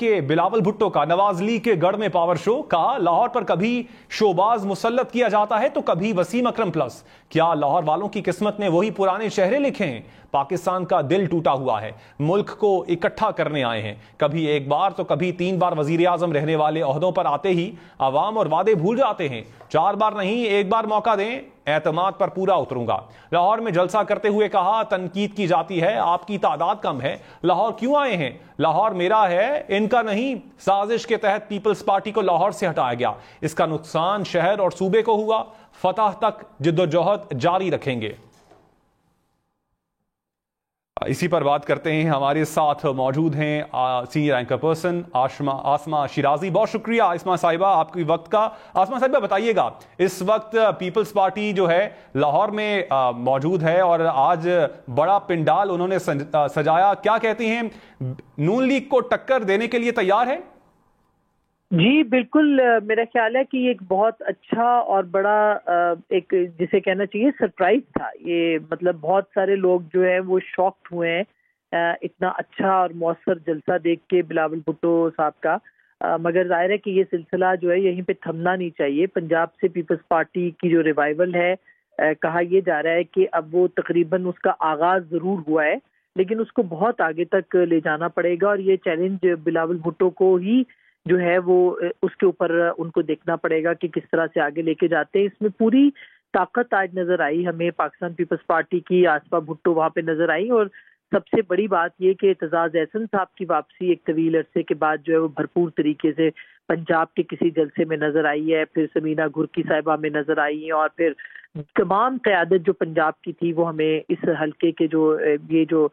کہ بلاول بھٹو کا نواز لیگ کے گڑھ میں پاور شو، کہا لاہور پر کبھی شوباز مسلط کیا جاتا ہے تو کبھی وسیم اکرم پلس، کیا لاہور والوں کی قسمت نے وہی پرانے چہرے لکھے ہیں؟ پاکستان کا دل ٹوٹا ہوا ہے، ملک کو اکٹھا کرنے آئے ہیں، کبھی ایک بار تو کبھی 3 بار وزیر اعظم رہنے والے عہدوں پر آتے ہی عوام اور وعدے بھول جاتے ہیں، 4 بار نہیں 1 بار موقع دیں، اعتماد پر پورا اتروں گا۔ لاہور میں جلسہ کرتے ہوئے کہا تنقید کی جاتی ہے، آپ کی تعداد کم ہے، لاہور کیوں آئے ہیں؟ لاہور میرا ہے، ان کا نہیں۔ سازش کے تحت پیپلز پارٹی کو لاہور سے ہٹایا گیا، اس کا نقصان شہر اور صوبے کو ہوا، فتح تک جدوجہد جاری رکھیں گے۔ اسی پر بات کرتے ہیں، ہمارے ساتھ موجود ہیں سینئر اینکر پرسن آسما شیرازی۔ بہت شکریہ آسما صاحبہ آپ کے وقت کا۔ آسما صاحبہ بتائیے گا، اس وقت پیپلز پارٹی جو ہے لاہور میں موجود ہے اور آج بڑا پنڈال انہوں نے سجایا، کیا کہتی ہیں، نون لیگ کو ٹکر دینے کے لیے تیار ہے؟ جی بالکل، میرا خیال ہے کہ یہ ایک بہت اچھا اور بڑا ایک جسے کہنا چاہیے سرپرائز تھا۔ یہ مطلب بہت سارے لوگ جو ہیں وہ شاکڈ ہوئے ہیں اتنا اچھا اور مؤثر جلسہ دیکھ کے بلاول بھٹو صاحب کا، مگر ظاہر ہے کہ یہ سلسلہ جو ہے یہیں پہ تھمنا نہیں چاہیے۔ پنجاب سے پیپلز پارٹی کی جو ریوائول ہے، کہا یہ جا رہا ہے کہ اب وہ تقریباً اس کا آغاز ضرور ہوا ہے، لیکن اس کو بہت آگے تک لے جانا پڑے گا، اور یہ چیلنج بلاول بھٹو کو ہی جو ہے وہ اس کے اوپر ان کو دیکھنا پڑے گا کہ کس طرح سے آگے لے کے جاتے ہیں۔ اس میں پوری طاقت آج نظر آئی ہمیں پاکستان پیپلز پارٹی کی، آصفہ بھٹو وہاں پہ نظر آئی، اور سب سے بڑی بات یہ کہ اعتزاز احسن صاحب کی واپسی ایک طویل عرصے کے بعد جو ہے وہ بھرپور طریقے سے پنجاب کے کسی جلسے میں نظر آئی ہے، پھر سمینہ گرکی صاحبہ میں نظر آئی ہیں، اور پھر تمام قیادت جو پنجاب کی تھی وہ ہمیں اس حلقے کے جو یہ جو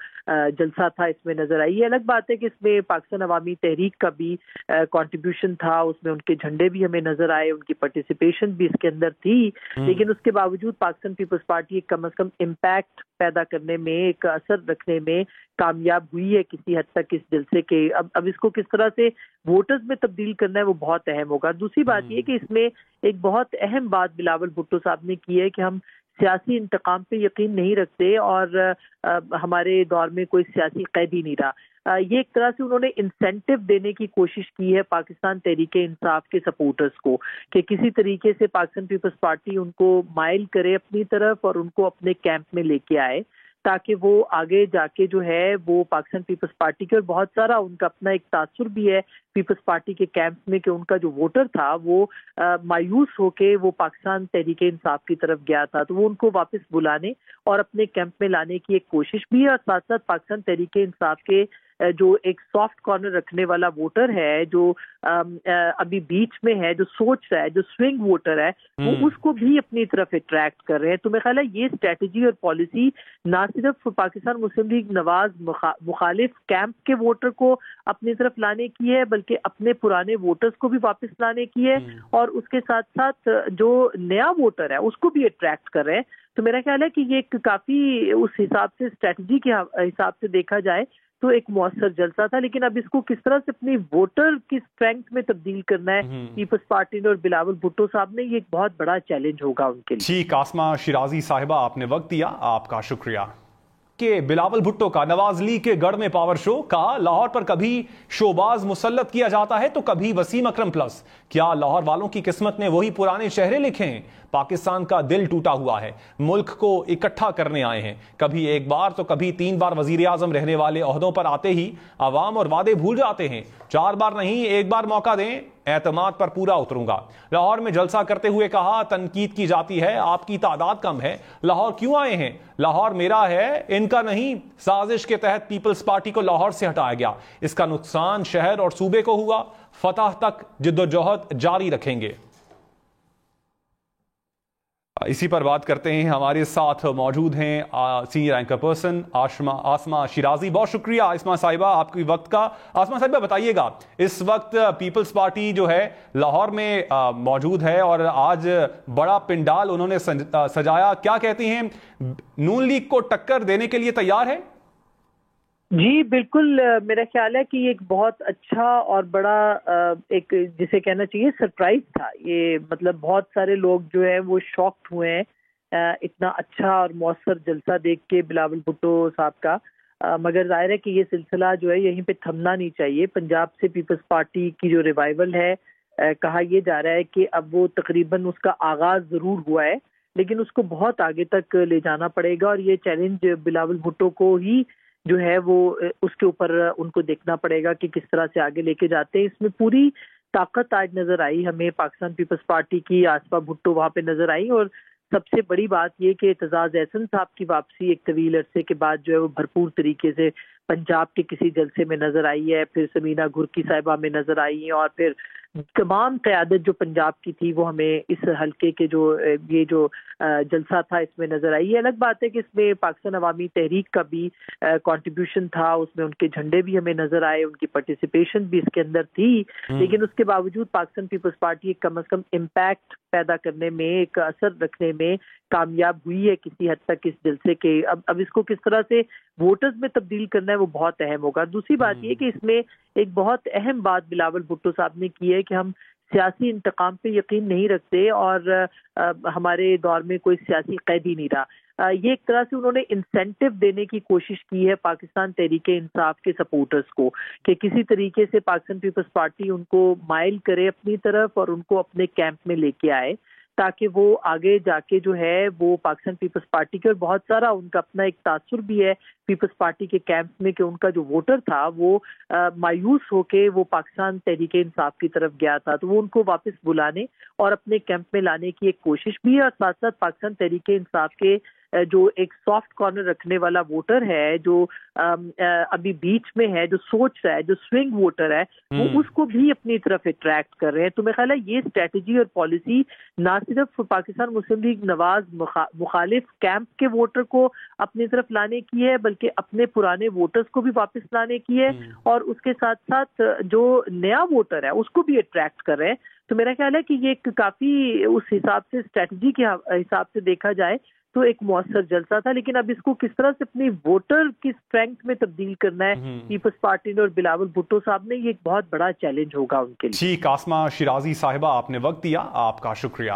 جلسہ تھا اس میں نظر آئی ہے۔ الگ بات ہے کہ اس میں پاکستان عوامی تحریک کا بھی کنٹریبیوشن تھا، اس میں ان کے جھنڈے بھی ہمیں نظر آئے، ان کی پارٹیسپیشن بھی اس کے اندر تھی، لیکن اس کے باوجود پاکستان پیپلز پارٹی ایک کم از کم امپیکٹ پیدا کرنے میں، ایک اثر رکھنے میں کامیاب ہوئی ہے کسی حد تک اس جلسے کے۔ اب اس کو کس طرح سے ووٹرز میں تبدیل کرنا ہے وہ بہت اہم ہوگا۔ دوسری بات یہ کہ اس میں ایک بہت اہم بات بلاول بھٹو صاحب نے کی ہے کہ ہم سیاسی انتقام پہ یقین نہیں رکھتے، اور ہمارے دور میں کوئی سیاسی قید ہی نہیں رہا۔ یہ ایک طرح سے انہوں نے انسینٹیو دینے کی کوشش کی ہے پاکستان تحریک انصاف کے سپورٹرز کو، کہ کسی طریقے سے پاکستان پیپلز پارٹی ان کو مائل کرے اپنی طرف اور ان کو اپنے کیمپ میں لے کے آئے، تاکہ وہ آگے جا کے جو ہے وہ پاکستان پیپلز پارٹی کے، اور بہت سارا ان کا اپنا ایک تاثر بھی ہے پیپلز پارٹی کے کیمپ میں کہ ان کا جو ووٹر تھا وہ مایوس ہو کے وہ پاکستان تحریک انصاف کی طرف گیا تھا، تو وہ ان کو واپس بلانے اور اپنے کیمپ میں لانے کی ایک کوشش بھی ہے، اور ساتھ ساتھ پاکستان تحریک انصاف کے جو ایک سافٹ کارنر رکھنے والا ووٹر ہے، جو ابھی بیچ میں ہے، جو سوچ رہا ہے، جو سوئنگ ووٹر ہے، وہ اس کو بھی اپنی طرف اٹریکٹ کر رہے ہیں۔ تو میرا خیال ہے یہ اسٹریٹجی اور پالیسی نہ صرف پاکستان مسلم لیگ نواز مخالف کیمپ کے ووٹر کو اپنی طرف لانے کی ہے، بلکہ اپنے پرانے ووٹرز کو بھی واپس لانے کی ہے، اور اس کے ساتھ ساتھ جو نیا ووٹر ہے اس کو بھی اٹریکٹ کر رہے ہیں۔ تو میرا خیال ہے کہ یہ ایک کافی اس حساب سے اسٹریٹجی کے حساب سے دیکھا جائے تو ایک مؤثر جلسہ تھا، لیکن اب اس کو کس طرح سے اپنی ووٹر کی اسٹرینتھ میں تبدیل کرنا ہے پیپلز پارٹی نے اور بلاول بھٹو صاحب نے، یہ ایک بہت بڑا چیلنج ہوگا ان کے لیے۔ ٹھیک، آسما شیرازی صاحبہ آپ نے وقت دیا، آپ کا شکریہ۔ کہ بلاول بھٹو کا نواز لیگ کے گڑھ میں پاور شو، کہا لاہور پر کبھی شوباز مسلط کیا جاتا ہے تو کبھی وسیم اکرم پلس، کیا لاہور والوں کی قسمت نے وہی پرانے چہرے لکھے ہیں؟ پاکستان کا دل ٹوٹا ہوا ہے، ملک کو اکٹھا کرنے آئے ہیں، کبھی ایک بار تو کبھی 3 بار وزیر اعظم رہنے والے عہدوں پر آتے ہی عوام اور وعدے بھول جاتے ہیں، 4 بار نہیں 1 بار موقع دیں، اعتماد پر پورا اتروں گا۔ لاہور میں جلسہ کرتے ہوئے کہا تنقید کی جاتی ہے، آپ کی تعداد کم ہے، لاہور کیوں آئے ہیں؟ لاہور میرا ہے، ان کا نہیں۔ سازش کے تحت پیپلز پارٹی کو لاہور سے ہٹایا گیا، اس کا نقصان شہر اور صوبے کو ہوا، فتح تک جدوجہد جاری رکھیں گے۔ اسی پر بات کرتے ہیں، ہمارے ساتھ موجود ہیں سینئر اینکر پرسن آسما شیرازی۔ بہت شکریہ آسما صاحبہ آپ کے وقت کا۔ آسما صاحبہ بتائیے گا، اس وقت پیپلز پارٹی جو ہے لاہور میں موجود ہے اور آج بڑا پنڈال انہوں نے سجایا، کیا کہتی ہیں، نون لیگ کو ٹکر دینے کے لیے تیار ہے؟ جی بالکل، میرا خیال ہے کہ یہ ایک بہت اچھا اور بڑا ایک جسے کہنا چاہیے سرپرائز تھا۔ یہ مطلب بہت سارے لوگ جو ہیں وہ شاکڈ ہوئے ہیں اتنا اچھا اور مؤثر جلسہ دیکھ کے بلاول بھٹو صاحب کا، مگر ظاہر ہے کہ یہ سلسلہ جو ہے یہیں پہ تھمنا نہیں چاہیے. پنجاب سے پیپلز پارٹی کی جو ریوائول ہے کہا یہ جا رہا ہے کہ اب وہ تقریباً اس کا آغاز ضرور ہوا ہے لیکن اس کو بہت آگے تک لے جانا پڑے گا اور یہ چیلنج بلاول بھٹو کو ہی جو ہے وہ اس کے اوپر ان کو دیکھنا پڑے گا کہ کس طرح سے آگے لے کے جاتے ہیں. اس میں پوری طاقت آج نظر آئی ہمیں پاکستان پیپلز پارٹی کی. آصفہ بھٹو وہاں پہ نظر آئی اور سب سے بڑی بات یہ کہ اعتزاز احسن صاحب کی واپسی ایک طویل عرصے کے بعد جو ہے وہ بھرپور طریقے سے پنجاب کے کسی جلسے میں نظر آئی ہے. پھر سمینہ گرکی صاحبہ میں نظر آئی ہیں اور پھر تمام قیادت جو پنجاب کی تھی وہ ہمیں اس حلقے کے جو یہ جو جلسہ تھا اس میں نظر آئی ہے. الگ بات ہے کہ اس میں پاکستان عوامی تحریک کا بھی کنٹریبیوشن تھا, اس میں ان کے جھنڈے بھی ہمیں نظر آئے, ان کی پارٹیسپیشن بھی اس کے اندر تھی, لیکن اس کے باوجود پاکستان پیپلز پارٹی کم از کم امپیکٹ پیدا کرنے میں ایک اثر رکھنے میں کامیاب ہوئی ہے کسی حد تک اس جلسے کے. اب اس کو کس طرح سے ووٹرز میں تبدیل کرنا ہے وہ بہت اہم ہوگا. دوسری بات یہ کہ اس میں ایک بہت اہم بات بلاول بھٹو صاحب نے کی ہے کہ ہم سیاسی انتقام پہ یقین نہیں رکھتے اور ہمارے دور میں کوئی سیاسی قیدی نہیں رہا. یہ ایک طرح سے انہوں نے انسینٹیو دینے کی کوشش کی ہے پاکستان تحریک انصاف کے سپورٹرز کو کہ کسی طریقے سے پاکستان پیپلز پارٹی ان کو مائل کرے اپنی طرف اور ان کو اپنے کیمپ میں لے کے آئے تاکہ وہ آگے جا کے جو ہے وہ پاکستان پیپلز پارٹی کے, اور بہت سارا ان کا اپنا ایک تاثر بھی ہے پیپلز پارٹی کے کیمپ میں کہ ان کا جو ووٹر تھا وہ مایوس ہو کے وہ پاکستان تحریک انصاف کی طرف گیا تھا, تو وہ ان کو واپس بلانے اور اپنے کیمپ میں لانے کی ایک کوشش بھی ہے. اور ساتھ ساتھ پاکستان تحریک انصاف کے جو ایک سافٹ کارنر رکھنے والا ووٹر ہے جو ابھی بیچ میں ہے, جو سوچ رہا ہے, جو سوئنگ ووٹر ہے, وہ اس کو بھی اپنی طرف اٹریکٹ کر رہے ہیں. تو میرا خیال ہے یہ اسٹریٹجی اور پالیسی نہ صرف پاکستان مسلم لیگ نواز مخالف کیمپ کے ووٹر کو اپنی طرف لانے کی ہے بلکہ اپنے پرانے ووٹرز کو بھی واپس لانے کی ہے اور اس کے ساتھ ساتھ جو نیا ووٹر ہے اس کو بھی اٹریکٹ کر رہے ہیں. تو میرا خیال ہے کہ یہ ایک کافی اس حساب سے اسٹریٹجی کے حساب سے دیکھا جائے تو ایک مؤثر جلسہ تھا. لیکن اب اس کو کس طرح سے اپنی ووٹر کی اسٹرینتھ میں تبدیل کرنا ہے پیپلز پارٹی نے اور بلاول بھٹو صاحب نے, یہ ایک بہت بڑا چیلنج ہوگا ان کے لیے. ٹھیک, آسمہ شیرازی صاحبہ آپ نے وقت دیا, آپ کا شکریہ.